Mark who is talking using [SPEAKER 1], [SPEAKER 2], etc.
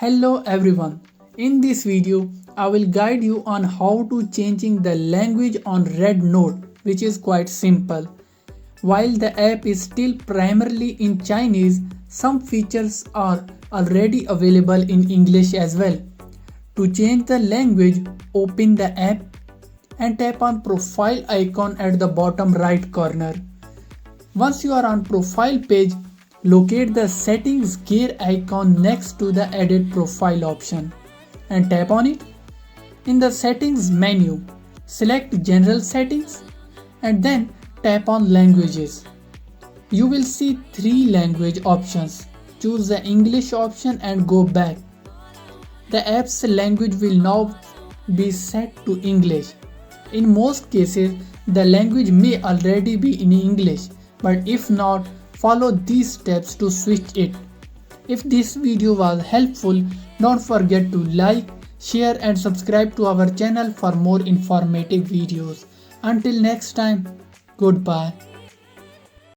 [SPEAKER 1] Hello everyone. In this video, I will guide you on how to changing the language on Rednote, which is quite simple. While the app is still primarily in Chinese, some features are already available in English as well. To change the language, open the app and tap on profile icon at the bottom right corner. Once you are on profile page, locate the settings gear icon next to the edit profile option and tap on it. In the settings menu, select general settings and then tap on languages. You will see three language options. Choose the English option and go back. The app's language will now be set to English. In most cases, the language may already be in English, but if not, follow these steps to switch it. If this video was helpful, don't forget to like, share and subscribe to our channel for more informative videos. Until next time, goodbye.